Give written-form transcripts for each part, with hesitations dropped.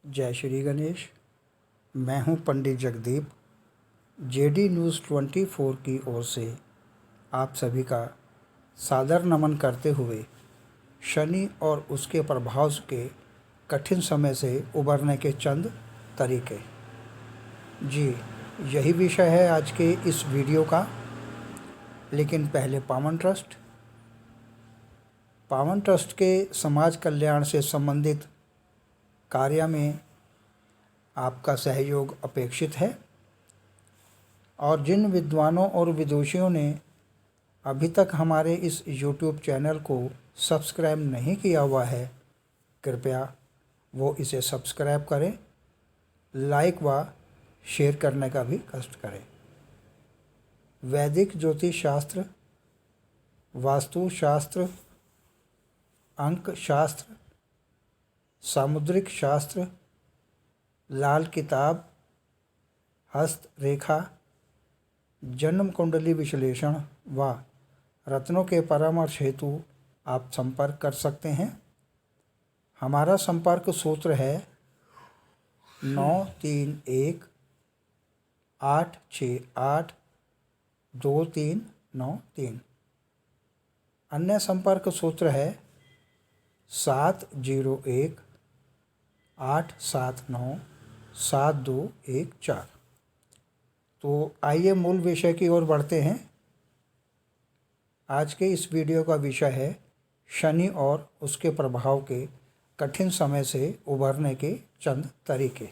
जय श्री गणेश। मैं हूं पंडित जगदीप। जेडी न्यूज़ 24 की ओर से आप सभी का सादर नमन करते हुए शनि और उसके प्रभाव के कठिन समय से उबरने के चंद तरीके, जी यही विषय है आज के इस वीडियो का। लेकिन पहले पावन ट्रस्ट के समाज कल्याण से संबंधित कार्य में आपका सहयोग अपेक्षित है। और जिन विद्वानों और विदुषियों ने अभी तक हमारे इस YouTube चैनल को सब्सक्राइब नहीं किया हुआ है, कृपया वो इसे सब्सक्राइब करें, लाइक व शेयर करने का भी कष्ट करें। वैदिक ज्योतिष शास्त्र, वास्तु शास्त्र, अंक शास्त्र, सामुद्रिक शास्त्र, लाल किताब, हस्त रेखा, जन्म कुंडली विश्लेषण व रत्नों के परामर्श हेतु आप संपर्क कर सकते हैं। हमारा संपर्क सूत्र है 9318682393। अन्य संपर्क सूत्र है 7018797214। तो आइए मूल विषय की ओर बढ़ते हैं। आज के इस वीडियो का विषय है शनि और उसके प्रभाव के कठिन समय से उबरने के चंद तरीके।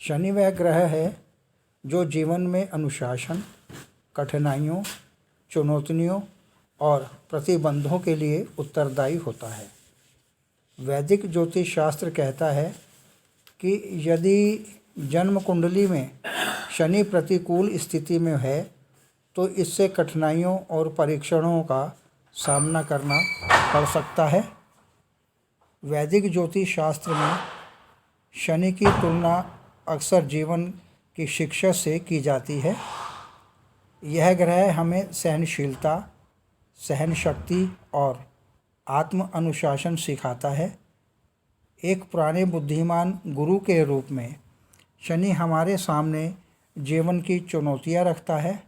शनि वह ग्रह है जो जीवन में अनुशासन, कठिनाइयों, चुनौतियों और प्रतिबंधों के लिए उत्तरदायी होता है। वैदिक ज्योतिष शास्त्र कहता है कि यदि जन्म कुंडली में शनि प्रतिकूल स्थिति में है तो इससे कठिनाइयों और परीक्षणों का सामना करना पड़ सकता है। वैदिक ज्योतिष शास्त्र में शनि की तुलना अक्सर जीवन की शिक्षा से की जाती है। यह ग्रह हमें सहनशीलता, सहन शक्ति और आत्म अनुशासन सिखाता है। एक पुराने बुद्धिमान गुरु के रूप में शनि हमारे सामने जीवन की चुनौतियां रखता है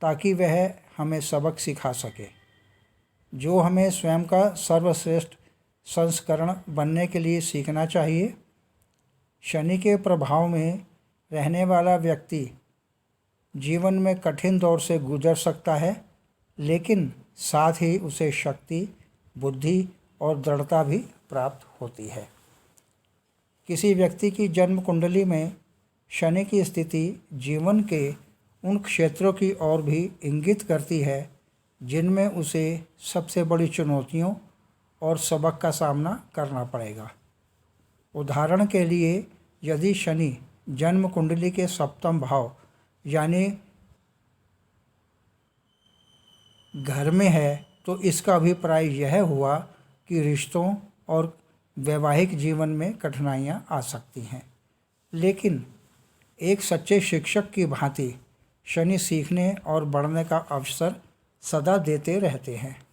ताकि वह हमें सबक सिखा सके, जो हमें स्वयं का सर्वश्रेष्ठ संस्करण बनने के लिए सीखना चाहिए। शनि के प्रभाव में रहने वाला व्यक्ति जीवन में कठिन दौर से गुजर सकता है, लेकिन साथ ही उसे शक्ति, बुद्धि और दृढ़ता भी प्राप्त होती है। किसी व्यक्ति की जन्म कुंडली में शनि की स्थिति जीवन के उन क्षेत्रों की ओर भी इंगित करती है जिनमें उसे सबसे बड़ी चुनौतियों और सबक का सामना करना पड़ेगा। उदाहरण के लिए, यदि शनि जन्म कुंडली के सप्तम भाव यानी घर में है तो इसका अभिप्राय यह हुआ कि रिश्तों और वैवाहिक जीवन में कठिनाइयां आ सकती हैं। लेकिन एक सच्चे शिक्षक की भांति शनि सीखने और बढ़ने का अवसर सदा देते रहते हैं।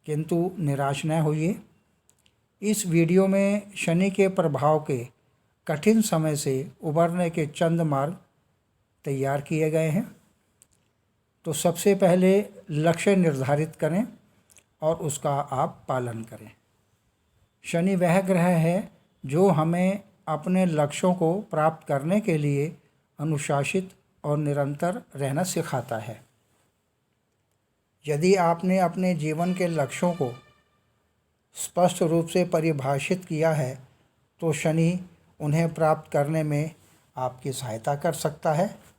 किंतु निराश न होइए। इस वीडियो में शनि के प्रभाव के कठिन समय से उबरने के चंद मार्ग तैयार किए गए हैं। तो सबसे पहले लक्ष्य निर्धारित करें और उसका आप पालन करें। शनि वह ग्रह है जो हमें अपने लक्ष्यों को प्राप्त करने के लिए अनुशासित और निरंतर रहना सिखाता है। यदि आपने अपने जीवन के लक्ष्यों को स्पष्ट रूप से परिभाषित किया है तो शनि उन्हें प्राप्त करने में आपकी सहायता कर सकता है।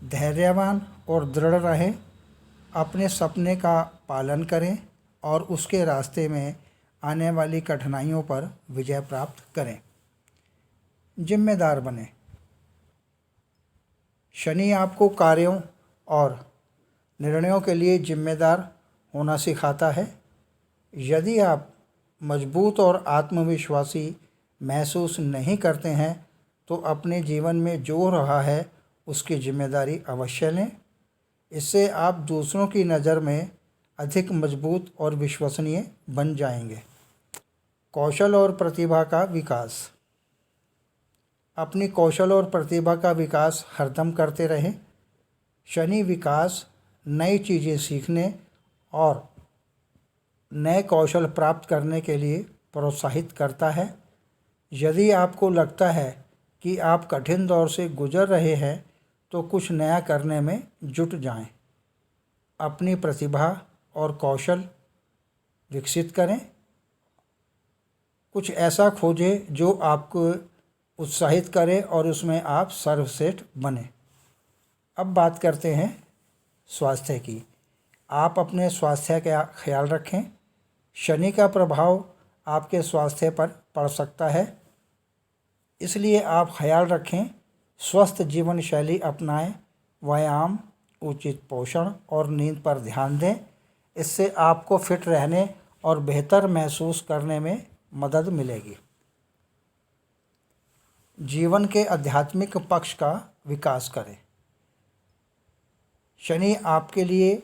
धैर्यवान और दृढ़ रहें, अपने सपने का पालन करें और उसके रास्ते में आने वाली कठिनाइयों पर विजय प्राप्त करें। जिम्मेदार बने। शनि आपको कार्यों और निर्णयों के लिए जिम्मेदार होना सिखाता है। यदि आप मजबूत और आत्मविश्वासी महसूस नहीं करते हैं तो अपने जीवन में जो हो रहा है उसकी जिम्मेदारी अवश्य लें। इससे आप दूसरों की नज़र में अधिक मजबूत और विश्वसनीय बन जाएंगे। कौशल और प्रतिभा का विकास। अपनी कौशल और प्रतिभा का विकास हरदम करते रहें। शनि विकास, नई चीज़ें सीखने और नए कौशल प्राप्त करने के लिए प्रोत्साहित करता है। यदि आपको लगता है कि आप कठिन दौर से गुजर रहे हैं तो कुछ नया करने में जुट जाएं। अपनी प्रतिभा और कौशल विकसित करें। कुछ ऐसा खोजें जो आपको उत्साहित करे और उसमें आप सर्वश्रेष्ठ बने। अब बात करते हैं स्वास्थ्य की। आप अपने स्वास्थ्य का ख्याल रखें। शनि का प्रभाव आपके स्वास्थ्य पर पड़ सकता है, इसलिए आप ख्याल रखें। स्वस्थ जीवन शैली अपनाएं। व्यायाम, उचित पोषण और नींद पर ध्यान दें। इससे आपको फिट रहने और बेहतर महसूस करने में मदद मिलेगी। जीवन के आध्यात्मिक पक्ष का विकास करें। शनि आपके लिए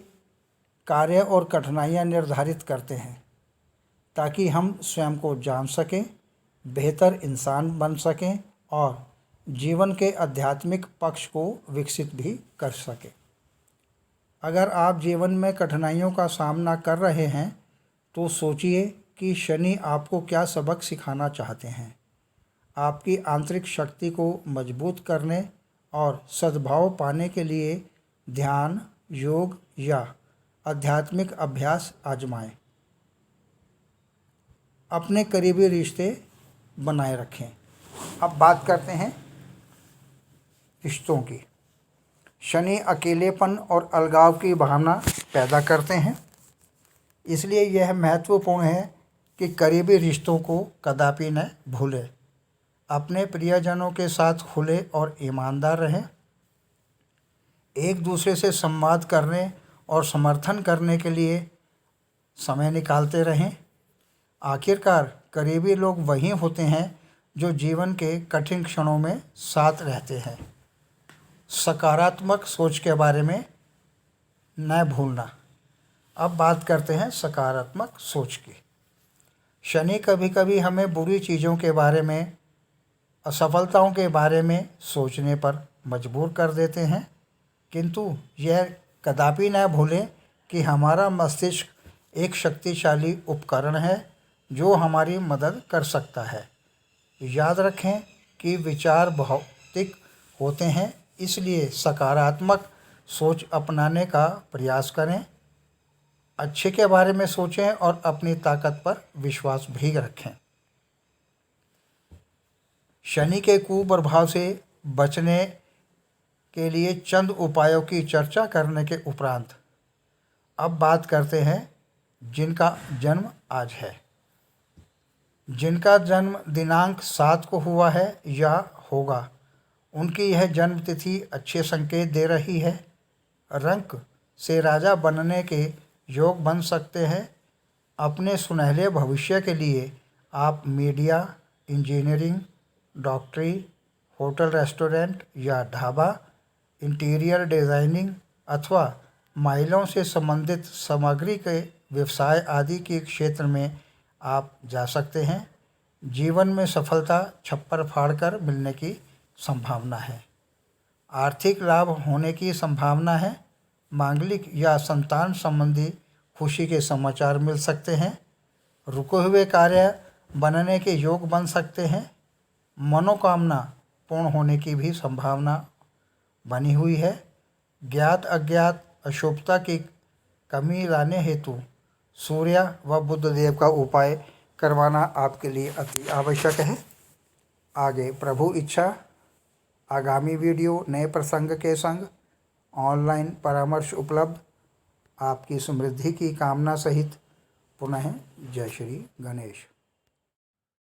कार्य और कठिनाइयाँ निर्धारित करते हैं ताकि हम स्वयं को जान सकें, बेहतर इंसान बन सकें और जीवन के आध्यात्मिक पक्ष को विकसित भी कर सकें। अगर आप जीवन में कठिनाइयों का सामना कर रहे हैं तो सोचिए कि शनि आपको क्या सबक सिखाना चाहते हैं। आपकी आंतरिक शक्ति को मजबूत करने और सद्भाव पाने के लिए ध्यान, योग या आध्यात्मिक अभ्यास आजमाएं। अपने करीबी रिश्ते बनाए रखें। अब बात करते हैं रिश्तों की। शनि अकेलेपन और अलगाव की भावना पैदा करते हैं, इसलिए यह महत्वपूर्ण है कि करीबी रिश्तों को कदापि न भूलें। अपने प्रियजनों के साथ खुले और ईमानदार रहें। एक दूसरे से संवाद करने और समर्थन करने के लिए समय निकालते रहें। आखिरकार करीबी लोग वही होते हैं जो जीवन के कठिन क्षणों में साथ रहते हैं। सकारात्मक सोच के बारे में न भूलना। अब बात करते हैं सकारात्मक सोच की। शनि कभी कभी हमें बुरी चीज़ों के बारे में, असफलताओं के बारे में सोचने पर मजबूर कर देते हैं, किंतु यह कदापि न भूलें कि हमारा मस्तिष्क एक शक्तिशाली उपकरण है जो हमारी मदद कर सकता है। याद रखें कि विचार भौतिक होते हैं, इसलिए सकारात्मक सोच अपनाने का प्रयास करें। अच्छे के बारे में सोचें और अपनी ताकत पर विश्वास भी रखें। शनि के कुप्रभाव से बचने के लिए चंद उपायों की चर्चा करने के उपरांत अब बात करते हैं जिनका जन्म आज है। जिनका जन्म दिनांक 7 को हुआ है या होगा, उनकी यह जन्म तिथि अच्छे संकेत दे रही है। रंक से राजा बनने के योग बन सकते हैं। अपने सुनहरे भविष्य के लिए आप मीडिया, इंजीनियरिंग, डॉक्टरी, होटल रेस्टोरेंट या ढाबा, इंटीरियर डिज़ाइनिंग अथवा महिलाओं से संबंधित सामग्री के व्यवसाय आदि के क्षेत्र में आप जा सकते हैं। जीवन में सफलता छप्पर फाड़कर मिलने की संभावना है। आर्थिक लाभ होने की संभावना है। मांगलिक या संतान संबंधी खुशी के समाचार मिल सकते हैं। रुके हुए कार्य बनने के योग बन सकते हैं। मनोकामना पूर्ण होने की भी संभावना बनी हुई है। ज्ञात अज्ञात अशुभता की कमी लाने हेतु सूर्य व बुध देव का उपाय करवाना आपके लिए अति आवश्यक है। आगे प्रभु इच्छा आगामी वीडियो नए प्रसंग के संग ऑनलाइन परामर्श उपलब्ध। आपकी समृद्धि की कामना सहित पुनः जय श्री गणेश।